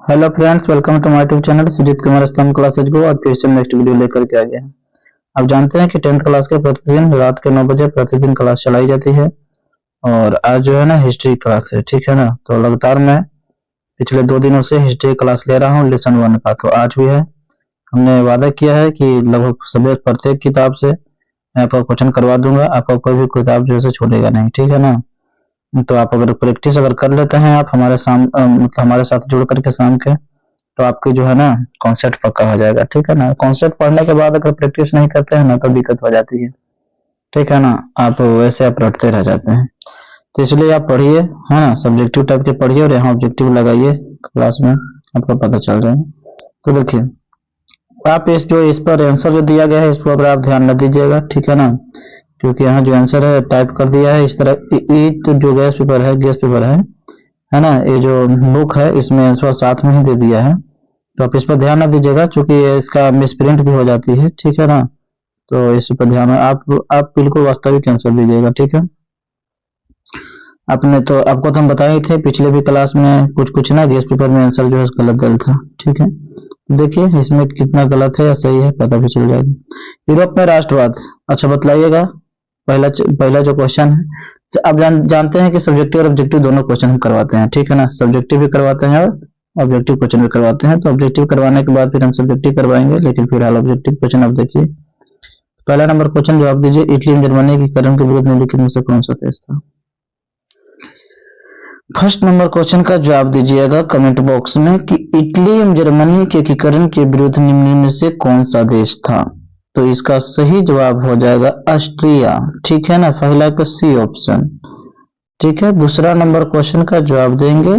Hello friends, welcome to my YouTube channel Sujeet Kumar Islam classes को। आज फिर से नेक्स्ट वीडियो लेकर के आ गए हैं। आप जानते हैं कि 10th क्लास के प्रतिदिन रात के 9 बजे प्रतिदिन क्लास चलाई जाती है और आज जो है ना हिस्ट्री क्लास है, ठीक है ना। तो लगातार मैं पिछले 2 दिनों से हिस्ट्री क्लास ले रहा हूँ लेसन 1 का, तो आज भी है। हमने वादा किया है कि लगभग सभी प्रत्येक किताब से मैं आपको क्वेश्चन करवा दूंगा, आपको कोई भी किताब जो है छूटेगा नहीं, ठीक है ना। तो आप अगर प्रैक्टिस कर लेते हैं आप मतलब हमारे साथ जुड़ करके शाम के, तो आपकी जो है ना कॉन्सेप्ट पक्का हो जाएगा, ठीक है ना। कॉन्सेप्ट पढ़ने के बाद अगर प्रैक्टिस नहीं करते हैं ना तो दिक्कत हो जाती है, ठीक है ना। आप वैसे आप रटते रह जाते हैं, तो इसलिए आप पढ़िए, है ना। सब्जेक्टिव टाइप के पढ़िए और यहाँ ऑब्जेक्टिव लगाइए, क्लास में आपको पता चल जाएगा। तो देखिए आप इस पर आंसर जो दिया गया है इस पर आप ध्यान न दीजिएगा, ठीक है ना, क्योंकि यहाँ जो आंसर है टाइप कर दिया है इस तरह। ये तो जो गैस पेपर है ना, ये जो बुक है इसमें आंसर साथ में ही दे दिया है, तो आप इस पर ध्यान ना दीजिएगा क्योंकि इसका मिसप्रिंट भी हो जाती है, ठीक है ना। तो इस पर ध्यान आप बिल्कुल वास्तविक आंसर दीजिएगा, ठीक है। आपको तो हम बताए थे पिछले भी क्लास में कुछ ना गेस पेपर में आंसर जो है गलत दल था, ठीक है। देखिए इसमें कितना गलत है या सही है पता भी चल जाएगा। यूरोप में राष्ट्रवाद, अच्छा बतलाइएगा। पहला जो क्वेश्चन है, तो आप जानते हैं कि सब्जेक्टिव और ऑब्जेक्टिव दोनों क्वेश्चन हम करवाते हैं, ठीक है ना। सब्जेक्टिव भी करवाते हैं और ऑब्जेक्टिव क्वेश्चन भी करवाते हैं। तो ऑब्जेक्टिव करवाने के बाद फिर हम सब्जेक्टिव करवाएंगे, लेकिन फिलहाल ऑब्जेक्टिव क्वेश्चन आप देखिए। पहला नंबर क्वेश्चन जवाब दीजिए, इटली में जर्मनी की करण के विरुद्ध निम्नलिखित में से कौन सा देश था। फर्स्ट नंबर क्वेश्चन का जवाब दीजिएगा कमेंट बॉक्स में कि इटली एवं जर्मनी के एकीकरण के विरुद्ध निम्न में से कौन सा देश था। तो इसका सही जवाब हो जाएगा ऑस्ट्रिया, ठीक है ना। पहला का सी ऑप्शन, ठीक है। दूसरा नंबर क्वेश्चन का जवाब देंगे,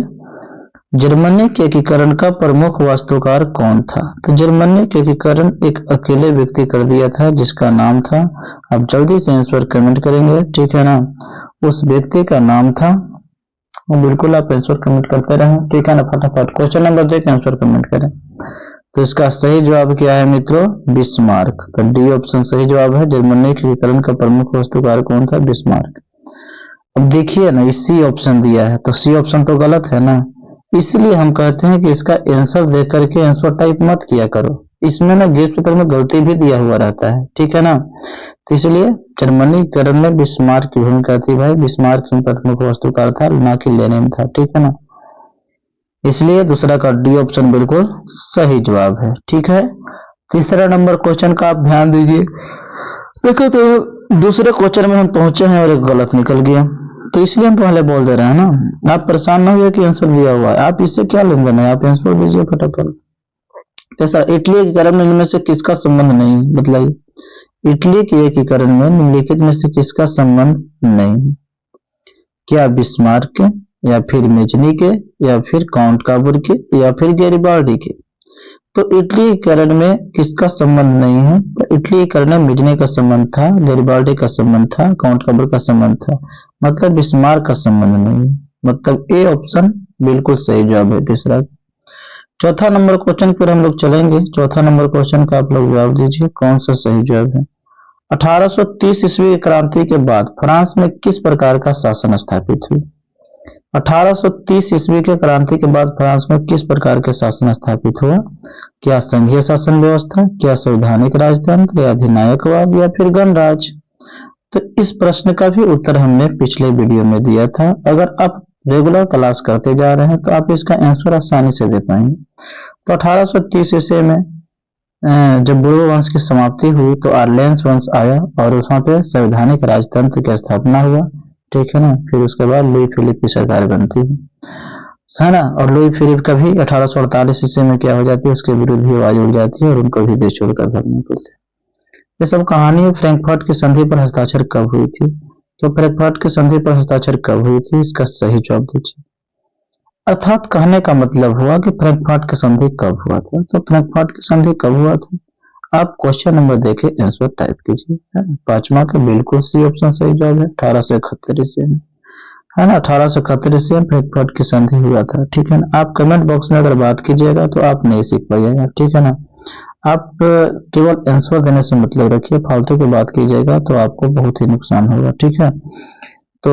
जर्मनी के एकीकरण का प्रमुख वास्तुकार कौन था। तो जर्मनी के एकीकरण एक अकेले व्यक्ति कर दिया था जिसका नाम था, आप जल्दी से आंसर कमेंट करेंगे, ठीक है ना। उस व्यक्ति का नाम था, और बिल्कुल आप आंसर कमेंट करते रहें, ठीक है ना। फटाफट क्वेश्चन नंबर देख आंसर कमेंट करें। तो इसका सही जवाब क्या है मित्रों, बिस्मार्क। तो डी ऑप्शन सही जवाब है, जर्मनी के एकीकरण का प्रमुख वास्तुकार कौन था, बिस्मार्क। अब देखिए ना सी ऑप्शन दिया है, तो सी ऑप्शन तो गलत है ना। इसलिए हम कहते हैं कि इसका आंसर देख करके आंसर टाइप मत किया करो, इसमें ना गेस पेपर में गलती भी दिया हुआ रहता है, ठीक है ना। तो इसलिए जर्मनी करण में बिस्मार्क की भूमिका थी भाई, बिस्मार्क प्रमुख वास्तुकार था, ना कि लेनिन था, ठीक है ना। इसलिए दूसरा का डी ऑप्शन बिल्कुल सही जवाब है, ठीक है। तीसरा नंबर क्वेश्चन का आप ध्यान दीजिए। देखो तो दूसरे क्वेश्चन में हम पहुंचे हैं और एक गलत निकल गया, तो इसलिए हम पहले बोल दे रहे हैं ना। आप परेशान ना हुए कि आंसर दिया हुआ है, आप इससे क्या लेन देना है, आप आंसर दीजिए फटाफट। जैसा इटली एकीकरण में इनमें से किसका संबंध नहीं, बतलाइए। इटली के एकीकरण में निम्नलिखित में से किसका संबंध नहीं है। क्या बिस्मार्क के, या फिर मेजनी के, या फिर काउंट काबूर के, या फिर गैरिबाल्डी के। तो इटली एकीकरण में किसका संबंध नहीं है। तो इटली एकीकरण में मेजनी का संबंध था, गैरिबाल्डी का संबंध था, काउंट काबूर का संबंध था, मतलब बिस्मार्क का संबंध नहीं है। मतलब ए ऑप्शन बिल्कुल सही जवाब है तीसरा। चौथा नंबर क्वेश्चन पर हम लोग चलेंगे। चौथा नंबर क्वेश्चन का आप लोग जवाब दीजिए, कौन सा सही जवाब है। 1830 ईस्वी क्रांति के बाद फ्रांस में किस प्रकार का शासन स्थापित हुआ। 1830 ईस्वी के क्रांति के बाद फ्रांस में किस प्रकार के शासन स्थापित हुआ। क्या संघीय शासन व्यवस्था, क्या संवैधानिक राजतंत्र, या अधिनायकवाद, या फिर गणराज। तो इस प्रश्न का भी उत्तर हमने पिछले वीडियो में दिया था। अगर आप रेगुलर क्लास करते जा रहे हैं तो आप इसका आंसर आसानी से दे पाएंगे। तो 1830 ईस्वी में जब बुर्बो वंश की समाप्ति हुई तो आर्लेंस वंश आया और वहां पे संवैधानिक राजतंत्र की स्थापना हुआ, ठीक है ना। फिर उसके बाद लुई फिलिप की सरकार बनती है ना। और लुई फिलिप का भी 1848 ईस्वी में क्या हो जाती है, उसके विरुद्ध भी आवाज उठ जाती है और उनको भी देश छोड़कर भागना पड़ता है। ये सब कहानी फ्रैंकफर्ट की संधि पर हस्ताक्षर कब हुई थी। तो फ्रैंकफर्ट की संधि पर हस्ताक्षर कब हुई थी, इसका सही जवाब दीजिए। अर्थात कहने का मतलब हुआ कि फ्रैंकफर्ट की संधि कब हुआ था। तो फ्रैंकफर्ट की संधि कब हुआ था, आप क्वेश्चन नंबर देके आंसर टाइप कीजिए, है ना। पांचवा का बिल्कुल सी ऑप्शन सही जवाब है, 1871 ईस्वी में, है ना। 1871 ईस्वी में फ्रैंकफर्ट की संधि हुआ था, ठीक है ना। आप कमेंट बॉक्स में अगर बात कीजिएगा तो आप नहीं सीख पाइएगा, ठीक है ना। आप केवल आंसर देने से मतलब रखिए, फालतू की बात कीजिएगा तो आपको बहुत ही नुकसान होगा, ठीक है। तो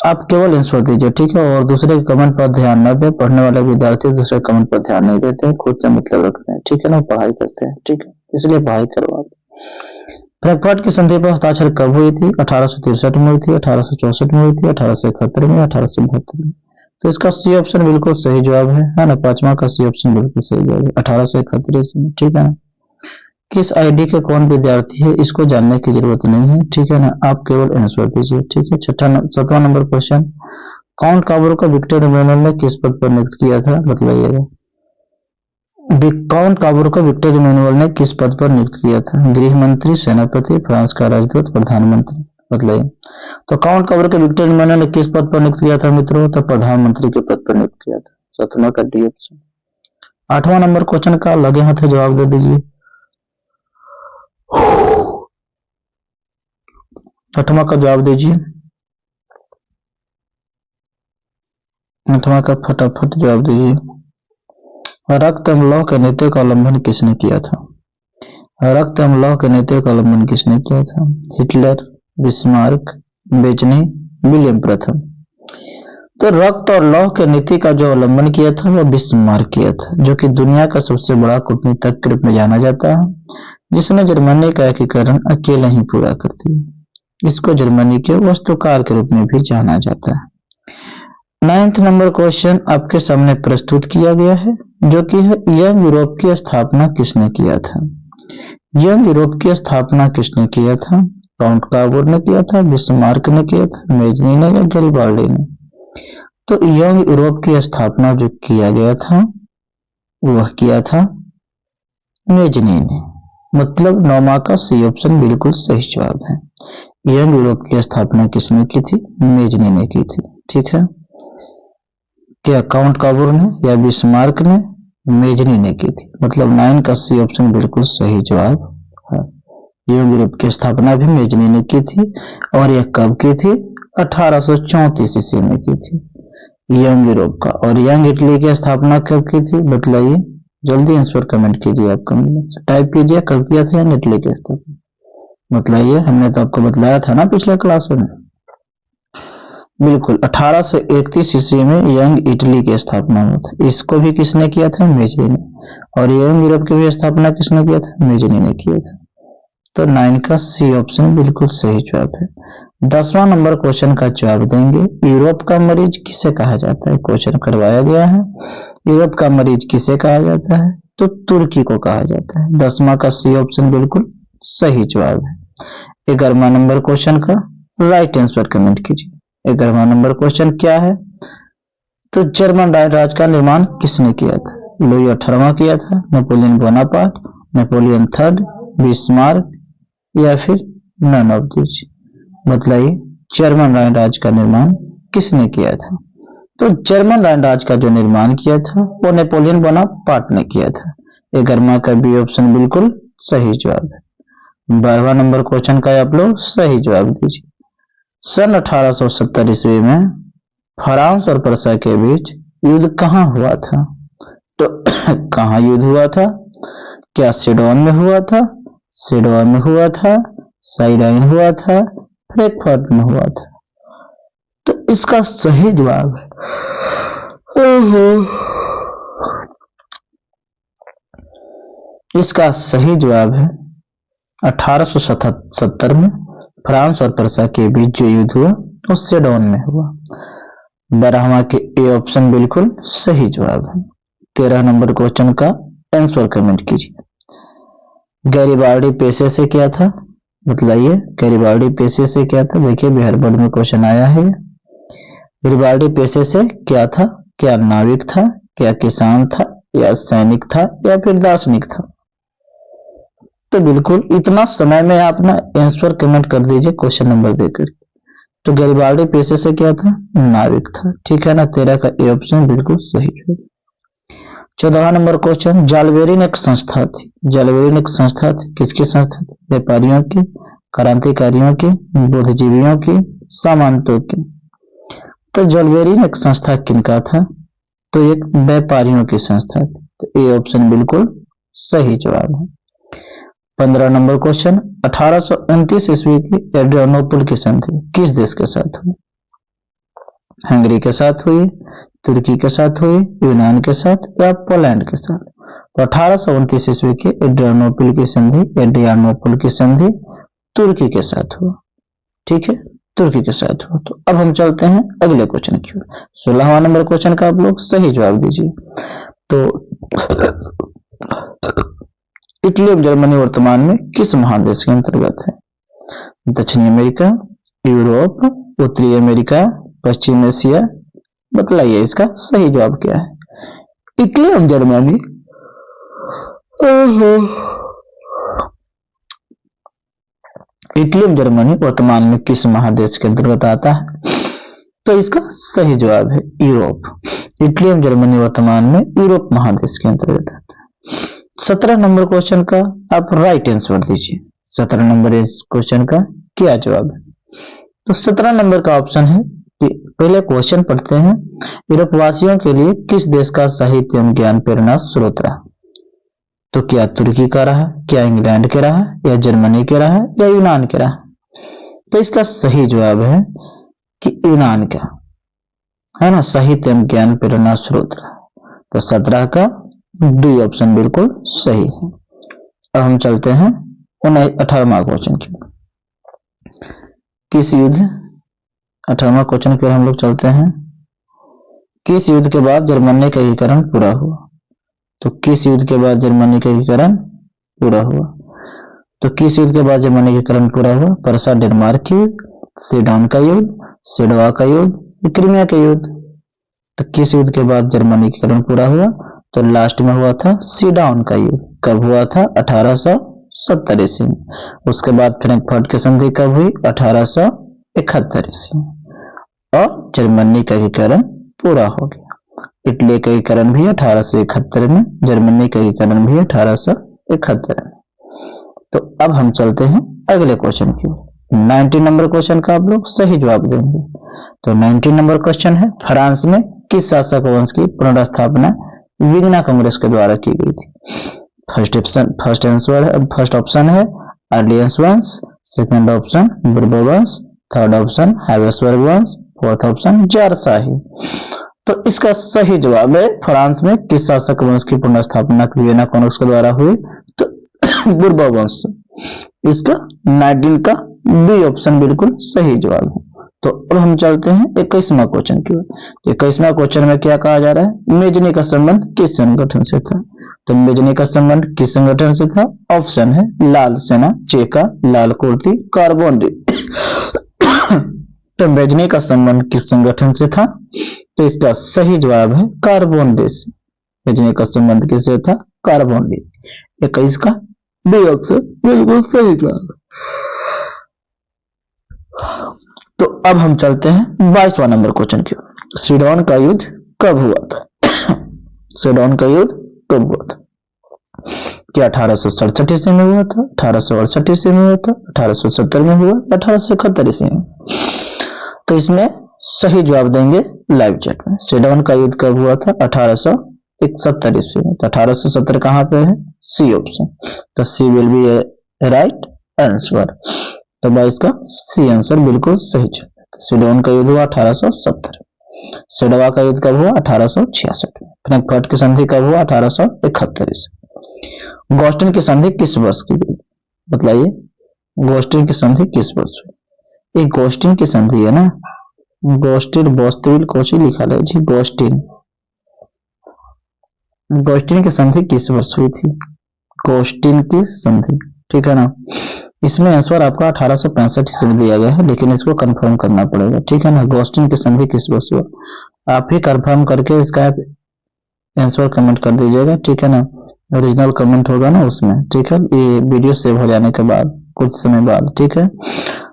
आप केवल आंसर दीजिए, ठीक है। और दूसरे के कमेंट पर ध्यान न दें। पढ़ने वाले विद्यार्थी दूसरे कमेंट पर ध्यान नहीं देते हैं, खुद से मतलब रखते हैं, ठीक है ना, पढ़ाई करते हैं, ठीक है, इसलिए पढ़ाई करो आप। फ्रैंकफर्ट की संधि पर हस्ताक्षर कब हुई थी? 1863 में हुई थी, 1864 में हुई थी, 1871 में, 1872 में। तो इसका सी ऑप्शन बिल्कुल सही जवाब है ना, पांचवा का सी ऑप्शन बिल्कुल सही जवाब है, 1831 में, ठीक है ना। किस आईडी के कौन विद्यार्थी है, इसको जानने की जरूरत नहीं है, ठीक है ना, आप केवल आंसर दीजिए, ठीक है। सातवां नंबर क्वेश्चन, काउंट काबरू को विक्टर इमैनुअल ने किस पद पर नियुक्त किया था, बतलाइएगा। काउंट काबरू को विक्टर इमैनुअल ने किस पद पर नियुक्त किया था? गृह मंत्री, सेनापति, फ्रांस का राजदूत, प्रधानमंत्री, बतलाइए। तो काउंट काबरू को विक्टर इमैनुअल ने किस पद पर नियुक्त किया था मित्रों? तो प्रधानमंत्री के पद पर नियुक्त किया था, सातवां का डी ऑप्शन। आठवां नंबर क्वेश्चन का लगे हाथ है जवाब दे दीजिए। आठवां का जवाब दीजिए, आठवां का फटाफट जवाब दीजिए। रक्त एवं लौह के नीति का उल्लंघन किसने किया था? रक्त एवं लौह के नीति का उल्लंघन किसने किया था? हिटलर, बिस्मार्क, बेजनी, विलियम प्रथम। तो रक्त और लौह के नीति का जो उल्लंघन किया था वो बिस्मार्क किया था, जो कि दुनिया का सबसे बड़ा कूटनीतिज्ञ के रूप में जाना जाता है, जिसने जर्मनी का एकीकरण अकेले ही पूरा कर दिया। इसको जर्मनी के वास्तुकार के रूप में भी जाना जाता है। 9th नंबर क्वेश्चन आपके सामने प्रस्तुत किया गया है, जो कि है यंग यूरोप की स्थापना किसने किया था? यंग यूरोप की स्थापना किसने किया था? काउंट काबूर ने किया था, बिस्मार्क ने किया था, मेजनी ने या गैरिबाल्डी ने? तो यंग यूरोप की स्थापना जो किया गया था वह किया था मेजनी ने, मतलब 9 का सी ऑप्शन बिल्कुल सही जवाब है। यंग यूरोप की स्थापना किसने की थी? मेजनी ने की थी, ठीक है। क्या काउंट काबूर ने या बिस्मार्क ने? मेजनी ने की थी, मतलब 9 का सी ऑप्शन बिल्कुल सही जवाब है। यंग यूरोप की स्थापना भी मेजनी ने की थी, और यह कब की थी? 1834 ईस्वी में की थी यंग यूरोप का। और यंग इटली की स्थापना कब की थी, बतलाइए, जल्दी आंसर कमेंट कीजिए, आप कमेंट टाइप कीजिए, कब किया था यंग इटली की स्थापना, बतलाइए। हमने तो आपको बतलाया था ना पिछले क्लास में, बिल्कुल 1831 ईस्वी में यंग इटली की स्थापना हुआ था। इसको भी किसने किया था? मेजनी ने। और यंग यूरोप की भी स्थापना किसने किया था? मेजनी ने किया था। तो 9 का सी ऑप्शन बिल्कुल सही जवाब है। 10वां नंबर क्वेश्चन का जवाब देंगे, यूरोप का मरीज किसे कहा जाता है? क्वेश्चन करवाया गया है, यूरोप का मरीज किसे कहा जाता है? तो तुर्की को कहा जाता है। 10वां का सी ऑप्शन बिल्कुल सही जवाब है। 11वां नंबर क्वेश्चन का राइट आंसर कमेंट कीजिए। 11वां नंबर क्वेश्चन क्या है? तो जर्मन राज का निर्माण किसने किया था? लुई 18वां किया था, Napoleon Bonaparte, Napoleon third, Bismarck, या फिर नन ऑफ दिस? बतलाइए, जर्मन राज का निर्माण किसने किया था? तो जर्मन राज का जो निर्माण किया था वो नेपोलियन बोनापार्ट ने किया था। 11वां का बी ऑप्शन बिल्कुल सही जवाब है। 12वां नंबर क्वेश्चन का आप लोग सही जवाब दीजिए। सन 1870 ईस्वी में फ्रांस और प्रसा के बीच युद्ध कहाँ हुआ था? तो कहाँ युद्ध हुआ था? क्या सीडोन में हुआ था, सीडोन में हुआ था, साइडाइन हुआ था, फ्रैंकफर्ट में हुआ था? तो इसका सही जवाब है, इसका सही जवाब है 1870 में फ्रांस और प्रसा के बीच जो युद्ध हुआ वो सीडोन में हुआ। 12वां के ए ऑप्शन बिल्कुल सही जवाब है। 13 नंबर क्वेश्चन का आंसर कमेंट कीजिए। गैरिबाल्डी पेशे से क्या था? बतलाइए, गैरिबाल्डी पेशे से क्या था? देखिए बिहार बोर्ड में क्वेश्चन आया है। गैरिबाल्डी पेशे से क्या था? क्या नाविक था, क्या किसान था, या सैनिक था, या फिर दार्शनिक था? तो बिल्कुल इतना समय में आप ना आंसर कमेंट कर दीजिए क्वेश्चन नंबर देकर। तो गैरिबाल्डी पेशे से क्या था? नाविक था, ठीक है ना। 13 का ए ऑप्शन बिल्कुल सही है। 14वां नंबर क्वेश्चन, जालवेरिन एक संस्था थी, जालवेरिन एक संस्था थी, किसकी संस्था थी? व्यापारियों की, क्रांतिकारियों की, बुद्धिजीवियों की, सामंतों की? तो जालवेरिन एक संस्था किनका था? तो एक व्यापारियों की संस्था थी, तो ए ऑप्शन बिल्कुल सही जवाब है। 15 नंबर क्वेश्चन, 1829 ईस्वी की एड्रियानोपल की संधि किस देश के साथ हुई? हंगरी के साथ हुई, तुर्की के साथ हुई, यूनान के साथ या पोलैंड के साथ। तो 1829 ईस्वी के एड्रियानोपल की संधि तुर्की के साथ हुआ। ठीक है, तुर्की के साथ हुआ। तो अब हम चलते हैं अगले क्वेश्चन की ओर। 16वां नंबर क्वेश्चन का आप लोग सही जवाब दीजिए। तो इटली और जर्मनी वर्तमान में किस महादेश के अंतर्गत है? दक्षिणी अमेरिका, यूरोप, उत्तरी अमेरिका, पश्चिम एशिया। बतलाइए इसका सही जवाब क्या है? इटली और जर्मनी इटली और जर्मनी वर्तमान में किस महादेश के अंतर्गत आता है? तो इसका सही जवाब है यूरोप। इटली और जर्मनी वर्तमान में यूरोप महादेश के अंतर्गत आता है। 17 नंबर क्वेश्चन का आप राइट आंसर दीजिए। 17 नंबर इस क्वेश्चन का क्या जवाब है? तो 17 नंबर का ऑप्शन है कि पहले क्वेश्चन पढ़ते हैं, यूरोप वासियों के लिए किस देश का साहित्य एवं ज्ञान प्रेरणा स्रोत रहा? तो क्या तुर्की का रहा, क्या इंग्लैंड के रहा, या जर्मनी के रहा, या यूनान के रहा? तो इसका सही जवाब है कि यूनान का, है ना, साहित्य एवं ज्ञान प्रेरणा स्रोत रहा। तो 17 का डी ऑप्शन बिल्कुल सही है। अब हम चलते हैं 18वां क्वेश्चन की। किस युद्ध 18वां क्वेश्चन की ओर हम लोग चलते हैं। किस युद्ध के बाद जर्मनी का एकीकरण पूरा हुआ? तो किस युद्ध के बाद जर्मनी का एकीकरण पूरा हुआ? तो किस युद्ध के बाद जर्मनी का एकीकरण पूरा हुआ? परसा डेनमार्क युद्ध, सीडन का युद्ध, सेडवा का युद्ध, क्रीमिया का युद्ध। तो किस युद्ध के बाद जर्मनी का एकीकरण पूरा हुआ? तो लास्ट में हुआ था सीडन का युद्ध। कब हुआ था? 1870 ईस्वी में। उसके बाद फ्रैंकफर्ट की संधि कब हुई? 1871 ईस्वी में। और जर्मनी का एकीकरण पूरा हो गया। इटली का एकीकरण भी 1871 में, जर्मनी का एकीकरण भी 1871 में। तो अब हम चलते हैं अगले क्वेश्चन की। 19 नंबर क्वेश्चन का आप लोग सही जवाब देंगे। तो 19 नंबर क्वेश्चन है, फ्रांस में किस शासक वंश की पुनर्स्थापना वियना कांग्रेस के द्वारा की गई थी? फर्स्ट ऑप्शन है अर्लियंस वंश, सेकंड ऑप्शन बुर्बो वंश, थर्ड ऑप्शन हैबिसबर्ग वंश, फोर्थ ऑप्शन जारशाही। तो इसका सही जवाब है फ्रांस में किस शासक वंश की पुनर्स्थापना वियना कांग्रेस के द्वारा हुई? तो बुर्बो वंश। इसका 19 का बी ऑप्शन बिल्कुल सही जवाब है। तो अब हम चलते हैं 21वां क्वेश्चन की ओर। 21वां क्वेश्चन में क्या कहा जा रहा है? मेजनी का संबंध किस संगठन से था? तो मेजनी का संबंध किस संगठन से था? ऑप्शन है लाल सेना, चेका, लाल कुर्ती, कार्बोंडी। तो मेजनी का संबंध किस संगठन से था? तो इसका सही जवाब है कार्बोंडी से। मेजनी का संबंध किससे था? कार्बोंडी। 21 का बी ऑप्शन बिल्कुल सही जवाब। तो अब हम चलते हैं 22वां नंबर क्वेश्चन की ओर। सीडन का युद्ध कब हुआ था? सीडन का युद्ध कब हुआ था? क्या 1867 ईस्वी में हुआ था, 1868 ईस्वी में हुआ था, 1870 में हुआ, 1871 ईस्वी में? तो इसमें सही जवाब देंगे लाइव चैट में। सीडन का युद्ध कब हुआ था? 1871 ईस्वी में। तो 1870 कहां पे है? C option. तो C will be right answer. तो भाई इसका सी आंसर बिल्कुल सही है। सीडन का युद्ध हुआ 1870। सेडवा का युद्ध कब हुआ? 1866 में। फ्रैंकफर्ट की संधि कब हुआ? 1871 ईस्वी। गोस्टिन की संधि किस वर्ष की गई? बतलाइए, गोस्टिन की संधि किस वर्ष हुई? एक गोस्टिन की संधि है ना, गोस्टिन बोस्टिल कोची लिखा है जी, गोस्टिन। गोस्टिन की संधि किस वर्ष हुई थी? गोस्टिन की संधि, ठीक है ना। इसमें आंसर आपका 1865 ईस्वी में दिया गया है, लेकिन इसको कंफर्म करना पड़ेगा, ठीक है ना। गोस्टिन की संधि किस वर्ष हुआ? आप ही कंफर्म करके इसका आंसर कमेंट कर दीजिएगा, ठीक है ना। ओरिजिनल कमेंट होगा ना उसमें, ठीक है, ये वीडियो सेव हो जाने के बाद कुछ समय बाद, ठीक है।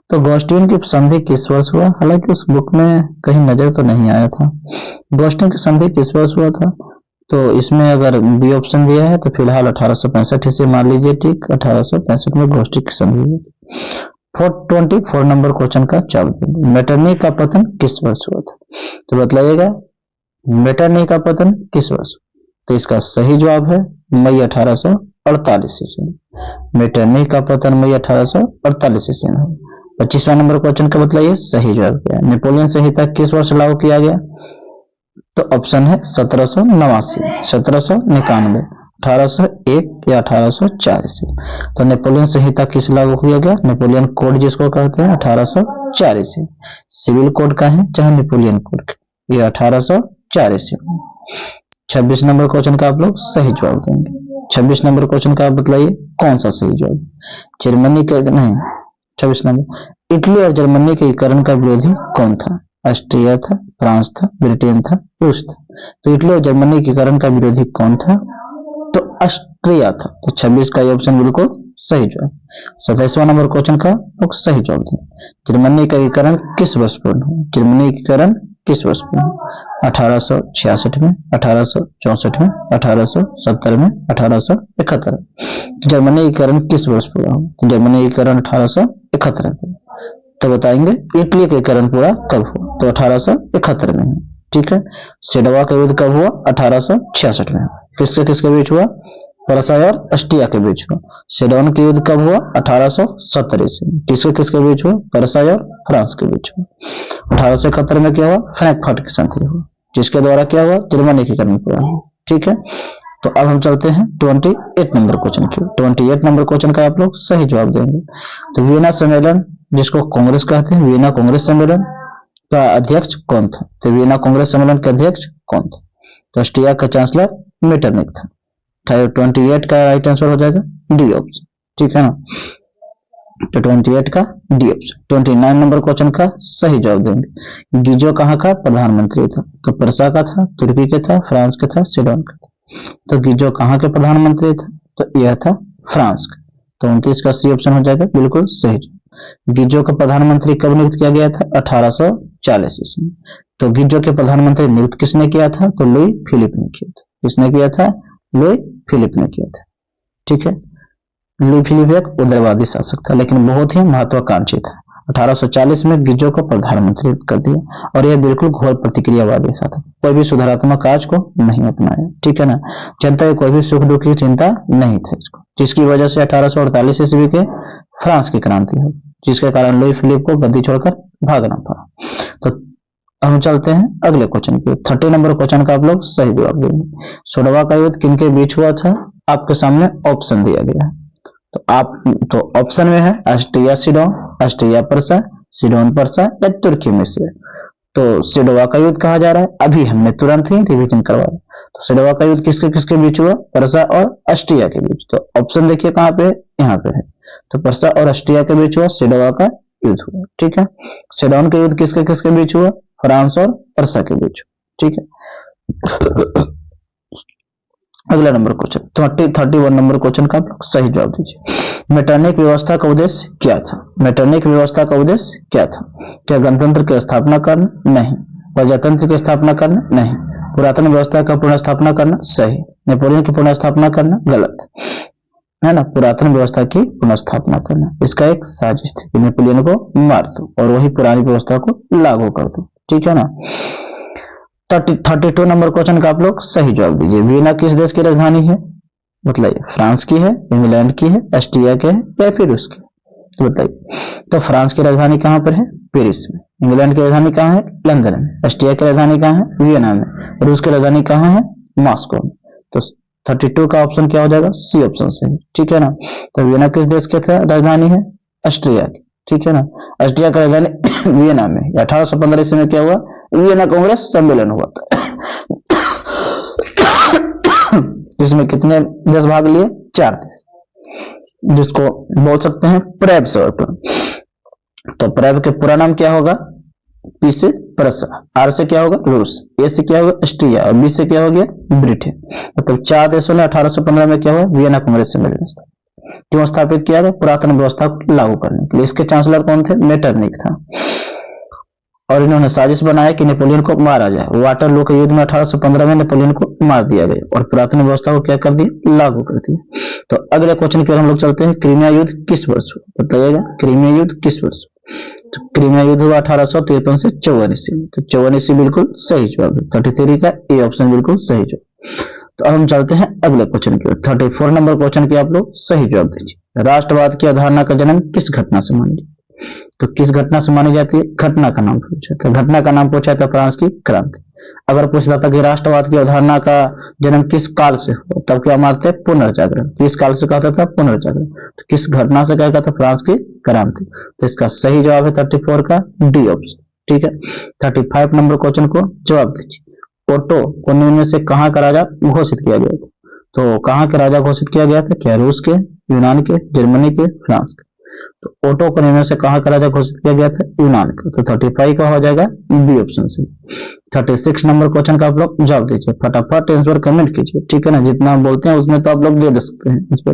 तो गोस्टिन की संधि किस वर्ष हुआ? हालांकि उस बुक में कहीं नजर तो नहीं आया था। गोस्टिन की संधि किस वर्ष हुआ था? तो इसमें अगर बी ऑप्शन दिया है तो फिलहाल 1865 से मान लीजिए, ठीक। 1865 में गोस्टिन की संधि हुई थी। 424 नंबर क्वेश्चन का जवाब, मेटरनी का पतन किस वर्ष हुआ था? तो बतलाइएगा, मेटरनी का पतन किस वर्ष? तो इसका सही जवाब है मई 1800 1848 ईस्वी। मेटरनिख का पतन मई 1848 ईस्वी में। 25वां नंबर क्वेश्चन का बताइए सही जवाब क्या है। नेपोलियन संहिता किस वर्ष लागू किया गया? तो ऑप्शन है 1789, 1791, 1801 या 1804 ईस्वी। तो नेपोलियन संहिता किस लागू किया गया? नेपोलियन कोड जिसको कहते हैं 1804 ईस्वी। सिविल कोड का है चाहे नेपोलियन कोड का, ये 1804 ईस्वी। 26 नंबर क्वेश्चन का आप लोग सही जवाब देंगे। 26 नंबर क्वेश्चन का आप बताइए कौन सा सही जवाब? जर्मनी का नहीं, 26 नंबर, इटली और जर्मनी के एकीकरण का विरोधी कौन था? ऑस्ट्रिया था, फ्रांस था, ब्रिटेन था, रूस था। तो इटली और जर्मनी के एकीकरण का विरोधी कौन था? तो ऑस्ट्रिया था। तो 26 का ये ऑप्शन बिल्कुल सही जवाब। 27वां नंबर क्वेश्चन का लोग सही जवाब दें। जर्मनी का एकीकरण किस वर्ष पूर्ण हुआ? जर्मनी एकीकरण किस वर्ष पूर्ण हुआ? 1866 में, 1864 में, 1870 में, 1871। जर्मनी एकीकरण किस वर्ष पूरा हुआ? तो जर्मनी एकीकरण 1871 में। तो बताएंगे इटली का एकीकरण पूरा कब हुआ? तो 1871 में। ठीक है। सेडवा का युद्ध कब हुआ? 1866 में। किसके बीच हुआ? परसा और ऑस्ट्रिया के बीच हुआ। सेडोन के युद्ध कब हुआ? 1870 ईस्वी। किसके बीच हुआ? परसा और फ्रांस के बीच हुआ। 1871 में क्या हुआ? फ्रैंकफर्ट की संधि हुआ, जिसके द्वारा क्या हुआ? जर्मनी एकीकरण पूरा हुआ। ठीक है। तो अब हम चलते हैं 28 नंबर क्वेश्चन की। 28 नंबर क्वेश्चन का आप लोग सही जवाब देंगे। तो वियना सम्मेलन जिसको कांग्रेस कहते हैं, वियना कांग्रेस सम्मेलन का अध्यक्ष कौन था? तो वियना कांग्रेस सम्मेलन के अध्यक्ष कौन था? तो ऑस्ट्रिया का चांसलर मेटरनिख था। 28 का राइट आंसर हो जाएगा डी ऑप्शन। ठीक है ना। तो 28 का डी ऑप्शन। 29 नंबर क्वेश्चन का सही जवाब देंगे। गीजो कहाँ का प्रधानमंत्री था? तो परसा का था, तुर्की के था, फ्रांस का था, सीडोन का था। तो गीजो कहाँ के प्रधानमंत्री था? तो यह था फ्रांस का। तो 29 का सी ऑप्शन हो जाएगा बिल्कुल सही। गीजो का प्रधानमंत्री कब नियुक्त किया गया था? 1840 ईस्वी। तो गीजो के प्रधानमंत्री नियुक्त किसने किया था? तो लुई फिलिप ने किया था। किसने किया था? लुई फिलिप ने किया था। ठीक है। लुई फिलिप एक उदारवादी शासक था, लेकिन बहुत ही महत्वाकांक्षी था। 1840 में गीजो को प्रधानमंत्री कर दिया, और यह बिल्कुल घोर प्रतिक्रियावादी था। कोई भी सुधारात्मक कार्य को नहीं अपनाया। ठीक है ना। जनता की कोई भी सुख दुख की चिंता नहीं था इसको, जिसकी वजह से 1848 ईस्वी के फ्रांस की क्रांति हुई, जिसके कारण लुई फिलिप को गद्दी छोड़कर भागना पड़ा। तो हम चलते हैं अगले क्वेश्चन पे। 30 नंबर क्वेश्चन का आप लोग सही जवाब देंगे। सोडवा का युद्ध किनके बीच हुआ था? आपके सामने ऑप्शन दिया गया है। तो ऑप्शन में है ऑस्ट्रिया सीडोन, ऑस्ट्रिया परसा, सीडोन परसा या तुर्की में से। तो सेडोवा का युद्ध कहा जा रहा है, अभी हमने तुरंत ही रिवीजन करवाया। तो सेडोवा का युद्ध किसके किसके बीच हुआ? परसा और ऑस्ट्रिया के बीच। तो ऑप्शन देखिए कहाँ पे है, यहाँ पे है। तो परसा और ऑस्ट्रिया के बीच हुआ सेडोवा का युद्ध हुआ। ठीक है। सेडोन का युद्ध किसके किसके बीच हुआ? फ्रांस और परसा के बीच। ठीक है। अगला नंबर क्वेश्चन 31 नंबर क्वेश्चन का आप लोग सही जवाब दीजिए। मेटरनिख व्यवस्था का उद्देश्य क्या था? मेटरनिख व्यवस्था का उद्देश्य क्या था? क्या गणतंत्र की स्थापना करना? नहीं। प्रजातंत्र की स्थापना करना? नहीं। पुरातन व्यवस्था का पुनर्स्थापना करना? सही। नेपोलियन की पुनर्स्थापना करना? गलत है ना। पुरातन व्यवस्था की पुनर्स्थापना करना, इसका एक साजिश थी कि नेपोलियन को मार दो और वही पुरानी व्यवस्था को लागू कर दो। ठीक है ना। 32 नंबर क्वेश्चन का आप लोग सही जवाब दीजिए। वियना किस देश की राजधानी है? बताइए। फ्रांस की है, इंग्लैंड की है, ऑस्ट्रिया के है या फिर रूस की? तो बताइए। तो फ्रांस की राजधानी कहां पर है? पेरिस में। इंग्लैंड की राजधानी कहां है? लंदन में। ऑस्ट्रिया की राजधानी कहां है? वियना में। रूस की राजधानी कहां है? मॉस्को में। तो 32 का ऑप्शन क्या हो जाएगा? सी ऑप्शन सही। ठीक है ना। तो वियना किस देश की राजधानी है? ऑस्ट्रिया की। ठीक है ना। ऑस्ट्रिया का राजधानी वियना में। 1815 ईस्वी में क्या हुआ? वियना कांग्रेस सम्मेलन हुआ था, जिसमें कितने देश भाग लिए? 4 देश, जिसको बोल सकते हैं प्रेब सर्कल। तो प्रेब के पूरा नाम क्या होगा? पी से परसा, आर से क्या होगा? रूस, ए से क्या होगा? ऑस्ट्रिया, और बी से क्या हो गया? ब्रिटेन। मतलब 4 देशों ने 1815 में क्या हुआ? वियना कांग्रेस सम्मेलन क्यों स्थापित किया गया? पुरातन व्यवस्था को लागू करने के लिए। इसके चांसलर कौन थे? मेटरनिख था। और इन्होंने साजिश बनाया कि नेपोलियन को मारा जाए। वाटरलू के युद्ध में 1815 में नेपोलियन को मार दिया गया और पुरातन व्यवस्था को क्या कर दिया? लागू कर दिया। तो अगले क्वेश्चन की ओर हम लोग चलते हैं। क्रीमिया युद्ध किस वर्ष हुआ? बताइएगा। क्रीमिया युद्ध किस वर्ष? तो क्रीमिया युद्ध हुआ 1853 से 54 ईस्वी में। तो 54 ईस्वी बिल्कुल सही जवाब है। 33 का ए ऑप्शन बिल्कुल सही जवाब। तो अब हम चलते हैं अगले क्वेश्चन की ओर। 34 नंबर क्वेश्चन की आप लोग सही जवाब दीजिए। राष्ट्रवाद की अवधारणा का जन्म किस घटना से मानी? तो किस घटना से मानी जाती है? घटना का नाम पूछा, तो घटना का नाम पूछा तो फ्रांस की क्रांति। अगर पूछता था कि राष्ट्रवाद की अवधारणा का जन्म किस काल से हुआ, तब क्या मानते हैं? पुनर्जागरण। किस काल से कहता था? पुनर्जागरण। तो किस घटना से कहेगा? तो फ्रांस की क्रांति। तो इसका सही जवाब है 34 का डी ऑप्शन। ठीक है, 35 नंबर क्वेश्चन को जवाब दीजिए। ओटो को निम्न में से कहाँ का राजा घोषित किया गया था? तो कहाँ के राजा घोषित किया गया था? क्या रूस के, यूनान के, जर्मनी के, फ्रांस के? तो ओटो को निम्न में से कहाँ का राजा घोषित किया गया था? यूनान का। तो 35 का हो जाएगा बी ऑप्शन से। 36 नंबर क्वेश्चन का आप लोग जवाब दीजिए। फटाफट आंसर कमेंट कीजिए, ठीक है ना, जितना हम बोलते हैं उसमें तो आप लोग दे सकते हैं। इस पर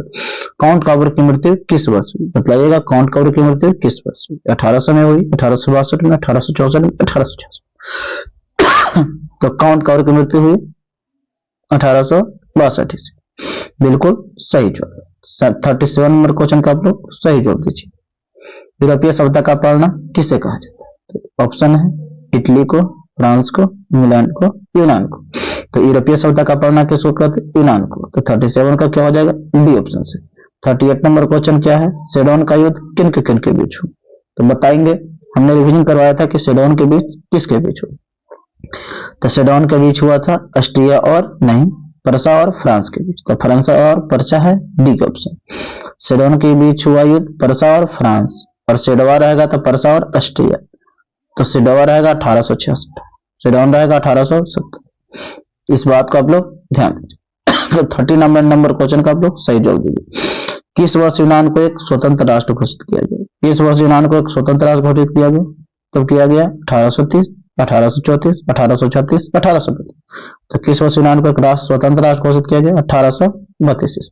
काउंट कवर की मृत्यु किस वर्ष हुई? बताइएगा, काउंट कवर की मृत्यु किस वर्ष हुई? 1800 में हुई, 1862 में, 1864 में, 1866? तो काउंट कवर की मृत्यु हुई 1862 से। बिल्कुल सही जवाब। 37 नंबर क्वेश्चन का आप लोग सही जवाब दीजिए। यूरोपीय सभ्यता का पालना किसे कहा जाता है? तो ऑप्शन है इटली को, फ्रांस को, इंग्लैंड को, यूनान को। तो यूरोपीय सभ्यता का पालना किसको कहते हैं? यूनान को। तो 37 का क्या हो जाएगा? डी ऑप्शन से। 38 नंबर क्वेश्चन क्या है? सेडोन का युद्ध किन के बीच हुआ? तो बताएंगे, हमने रिवीजन करवाया था कि सेडोन के बीच किसके बीच हुआ? तो सेडोन के बीच हुआ था ऑस्ट्रिया और नहीं, पर्सा और फ्रांस के बीच। तो फ्रांस और पर्सा है, डी का ऑप्शन। सेडोन के बीच हुआ युद्ध पर्सा और फ्रांस, और सेडोवा रहेगा तो पर्सा और ऑस्ट्रिया। तो सेडोवा रहेगा 1866, सेडोन रहेगा 1870। इस बात को आप लोग ध्यान दीजिए। तो 30 नंबर क्वेश्चन का आप लोग सही जवाब दीजिए। किस वर्ष यूनान को एक स्वतंत्र राष्ट्र घोषित किया गया? किस वर्ष यूनान को एक स्वतंत्र राष्ट्र घोषित किया गया? तब किया गया 1830, 1834, 1836, 1832। तो किस वर्ष यूनान को एक राष्ट्र स्वतंत्र राष्ट्र घोषित किया गया? 1832।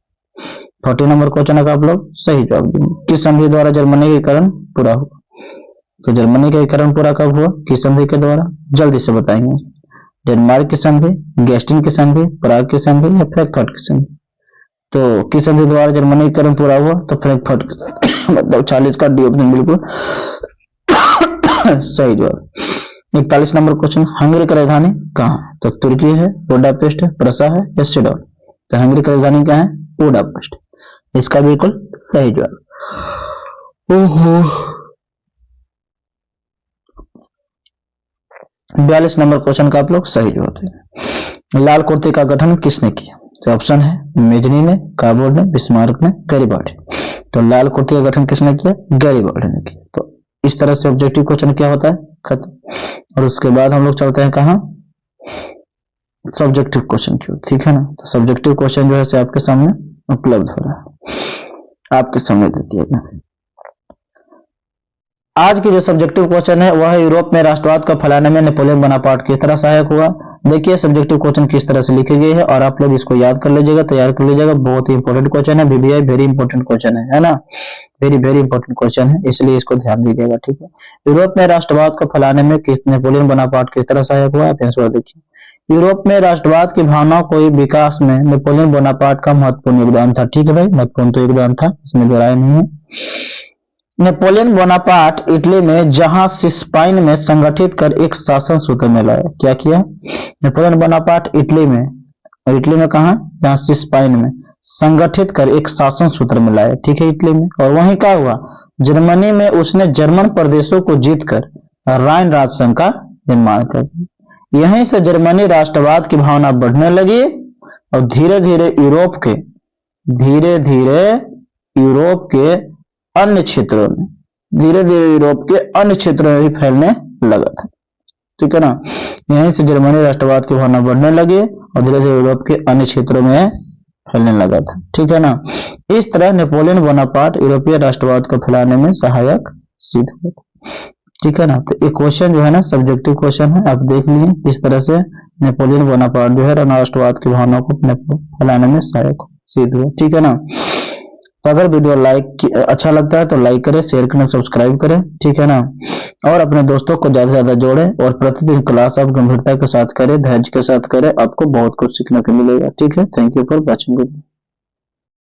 40 नंबर क्वेश्चन का आप लोग सही जवाब देंगे। किस संधि द्वारा जर्मनी का एकीकरण पूरा हुआ? तो जर्मनी का एकीकरण पूरा कब हुआ? किस संधि के द्वारा? जल्दी से बताएंगे। डेनमार्क की संधि, गेस्टिन की संधि, प्राग की संधि या फ्रैंकफर्ट की संधि? तो किस संधि द्वारा जर्मनी का एकीकरण पूरा हुआ? तो फ्रैंकफर्ट मतलब 40 का डी ऑप्शन बिल्कुल सही जवाब। 41 नंबर क्वेश्चन, हंगरी की राजधानी कहाँ? तो तुर्की है, बुडापेस्ट है, प्रसा है या सिडोन? तो हंगरी की राजधानी क्या है? बुडापेस्ट। इसका बिल्कुल सही जवाब। ओहो। 42 नंबर क्वेश्चन का आप लोग सही जवाब दें। लाल कुर्ते का गठन किसने किया? तो ऑप्शन है मेजनी ने, काबोर्ड ने, बिस्मार्क ने, गैरीबाल्डी। तो लाल कुर्ते का गठन किसने किया? गैरीबाल्डी ने किया। तो इस तरह से ऑब्जेक्टिव क्वेश्चन क्या होता है? खत्म। और उसके बाद हम लोग चलते हैं कहां? सब्जेक्टिव क्वेश्चन की। ठीक है ना, तो सब्जेक्टिव क्वेश्चन जो है से आपके सामने उपलब्ध हो रहा है, आपके सामने दे दिया गया। आज की जो सब्जेक्टिव क्वेश्चन है वह यूरोप में राष्ट्रवाद को फैलाने में नेपोलियन बोनापार्ट किस तरह सहायक हुआ। देखिए सब्जेक्टिव क्वेश्चन किस तरह से लिखे गए हैं और आप लोग इसको याद कर लीजिएगा, तैयार कर लीजिएगा। बहुत ही इंपॉर्टेंट क्वेश्चन है, वीवीआई वेरी इंपॉर्टेंट क्वेश्चन है ना, वेरी वेरी इंपॉर्टेंट क्वेश्चन है, इसलिए इसको ध्यान दीजिएगा। ठीक है, यूरोप में राष्ट्रवाद को फैलाने में किस नेपोलियन बोनापार्ट किस तरह सहायक हुआ? आप आंसर देखिए। यूरोप में राष्ट्रवाद की भावना को विकास में नेपोलियन बोनापार्ट का महत्वपूर्ण योगदान था। ठीक है भाई, महत्वपूर्ण तो योगदान था, इसमें दो राय नहीं है। नेपोलियन बोनापार्ट इटली में जहां सिस्पाइन में संगठित कर एक शासन सूत्र में लाया। क्या किया? नेपोलियन बोनापार्ट इटली में कहा? जहां सिस्पाइन में संगठित कर एक शासन सूत्र में लाया। ठीक है, इटली में। और वहीं क्या हुआ? जर्मनी में उसने जर्मन प्रदेशों को जीतकर राइन राजसंघ का निर्माण कर दिया। यहीं से जर्मनी राष्ट्रवाद की भावना बढ़ने लगी और धीरे धीरे यूरोप के अन्य क्षेत्रों में भी फैलने लगा था। ठीक है ना, यहीं से जर्मनी राष्ट्रवाद की भावना बढ़ने लगी और धीरे धीरे यूरोप के अन्य क्षेत्रों में फैलने लगा था। ठीक है ना, इस तरह नेपोलियन बोनापार्ट यूरोपीय राष्ट्रवाद को फैलाने में सहायक सिद्ध हुआ। ठीक है ना, तो एक क्वेश्चन जो है ना सब्जेक्टिव क्वेश्चन है, आप देख लीजिए किस तरह से नेपोलियन बोनापार्ट जो है राष्ट्रवाद की भावना को फैलाने में सहायक सिद्ध हुआ। ठीक है ना, तो अगर वीडियो अच्छा लगता है तो लाइक करें, शेयर करें, सब्सक्राइब करें। ठीक है ना, और अपने दोस्तों को ज्यादा से ज्यादा जोड़ें और प्रतिदिन क्लास आप गंभीरता के साथ करें, धैर्य के साथ करें, आपको बहुत कुछ सीखने को मिलेगा। ठीक है, थैंक यू फॉर वॉचिंग।